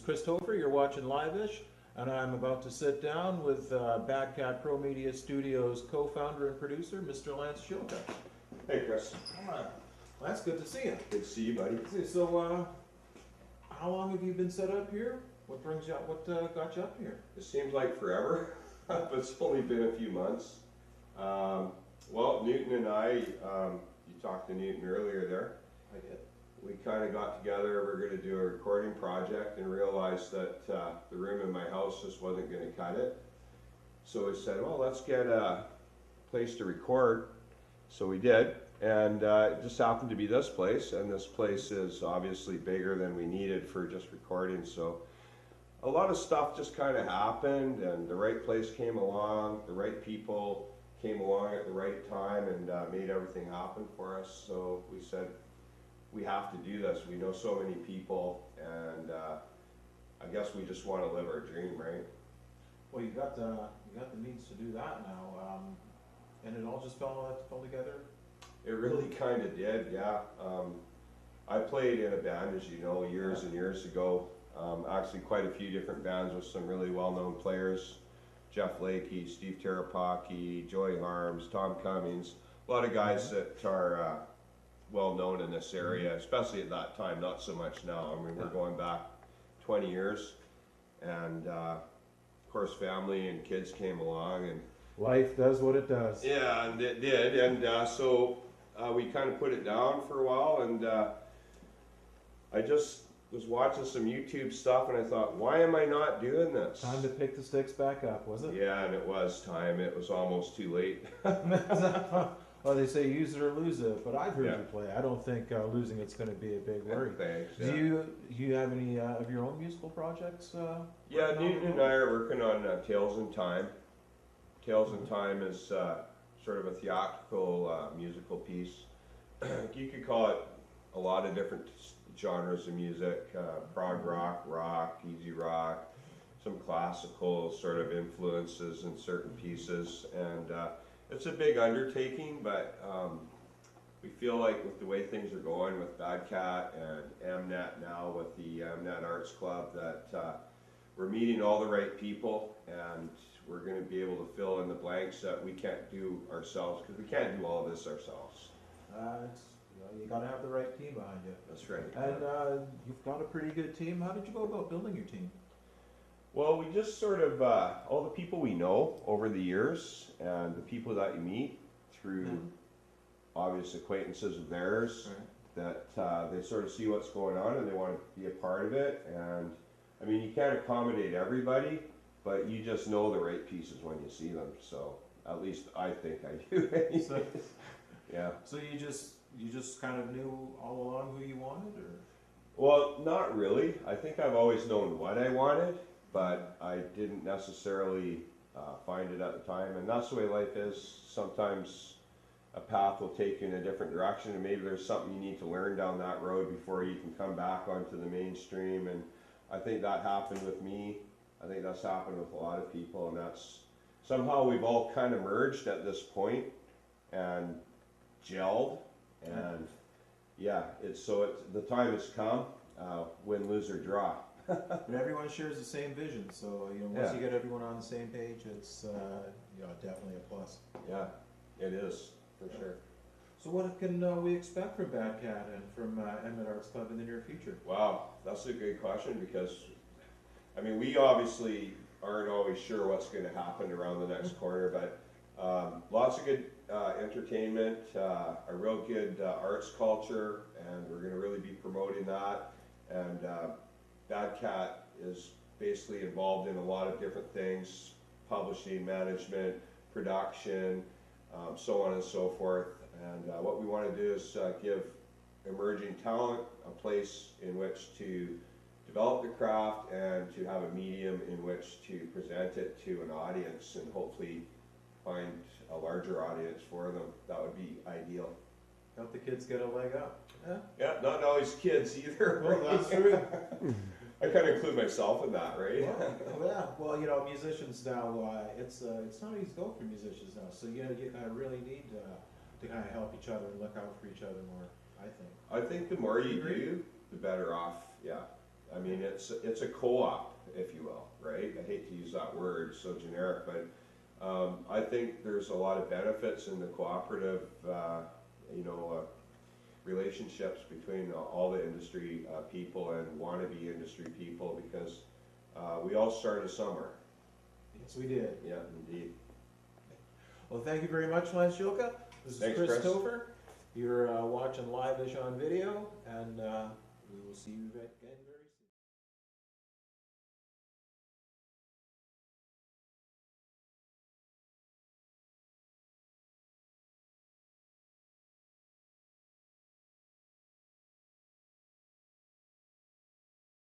Chris Topher. You're watching LIVEish, and I'm about to sit down with Bad Cat Pro Media Studios co-founder and producer, Mr. Lance Schilka. Hey, Chris. Lance, good to see you. Good to see you, buddy. So, how long have you been set up here? What brings you up? What got you up here? It seems like forever, but it's only been a few months. Well, Newton and I, you talked to Newton earlier there. I did. We kind of got together, we're going to do a recording project and realized that the room in my house just wasn't going to cut it. So we said, well, let's get a place to record. So we did, and it just happened to be this place, and this place is obviously bigger than we needed for just recording. So a lot of stuff just kind of happened, and the right place came along, the right people came along at the right time and made everything happen for us. So we said, we have to do this. We know so many people, and I guess we just want to live our dream, right? Well, you got the means to do that now, and it all just fell together. It really kind of did, yeah. I played in a band, as you know, years and years ago. Actually, quite a few different bands with some really well-known players. Jeff Lakey, Steve Terapaki, Joey Harms, Tom Cummings. A lot of guys that are well known in this area, especially at that time, not so much now. I mean, we're going back 20 years, and of course family and kids came along, and Life does what it does. yeah, and it did, and so we kind of put it down for a while, and I just was watching some YouTube stuff, and I thought, why am I not doing this? Time to pick the sticks back up, was it? Yeah, and it was time. It was almost too late. Well, they say use it or lose it, but I've heard Yeah. you play. I don't think losing it's going to be a big worry. Thanks. Do you have any of your own musical projects? Yeah, right now? Newton and I are working on Tales in Time. Tales in Time is sort of a theatrical musical piece. You could call it a lot of different genres of music, prog rock, rock, easy rock, some classical sort of influences in certain pieces, and it's a big undertaking, but we feel like with the way things are going with Bad Cat and MNET now with the MNET Arts Club, that we're meeting all the right people, and we're going to be able to fill in the blanks that we can't do ourselves, because we can't do all of this ourselves. You got to have the right team behind you. That's right. And you've got a pretty good team. How did you go about building your team? Well, we just sort of, all the people we know over the years, and the people that you meet through obvious acquaintances of theirs, that they sort of see what's going on and they want to be a part of it. And I mean, you can't accommodate everybody, but you just know the right pieces when you see them. So at least I think I do. So, yeah. So you just kind of knew all along who you wanted, or? Well, not really. I think I've always known what I wanted, but I didn't necessarily find it at the time. And that's the way life is. Sometimes a path will take you in a different direction, and maybe there's something you need to learn down that road before you can come back onto the mainstream. And I think that happened with me. I think that's happened with a lot of people, and that's somehow we've all kind of merged at this point and gelled. And yeah, the time has come, win, lose, or draw. But everyone shares the same vision, so once you get everyone on the same page, it's definitely a plus. Yeah, it is for sure. So what can we expect from Bad Cat and from MNET Arts Club in the near future? Wow, that's a good question, because I mean, we obviously aren't always sure what's going to happen around the next corner, but lots of good entertainment, a real good arts culture, and we're going to really be promoting that. And Bad Cat is basically involved in a lot of different things: publishing, management, production, so on and so forth. And what we want to do is give emerging talent a place in which to develop the craft and to have a medium in which to present it to an audience, and hopefully find a larger audience for them. That would be ideal. Help the kids get a leg up. Yeah, not always kids either. Well, that's true. I kind of include myself in that, right? Well, musicians now, it's not easy to go for musicians now, so you kind of really need to kind of help each other and look out for each other more, I think. I think the more you do, the better off, yeah. I mean, it's a co-op, if you will, right? I hate to use that word, so generic, but I think there's a lot of benefits in the cooperative, you know, relationships between all the industry people and wannabe industry people, because we all started somewhere. Yes, we did. Yeah, indeed. Well, thank you very much, Lance Schilka. This is Thanks, Chris Chris. Topher. You're watching LIVEish on video, and we will see you again very soon.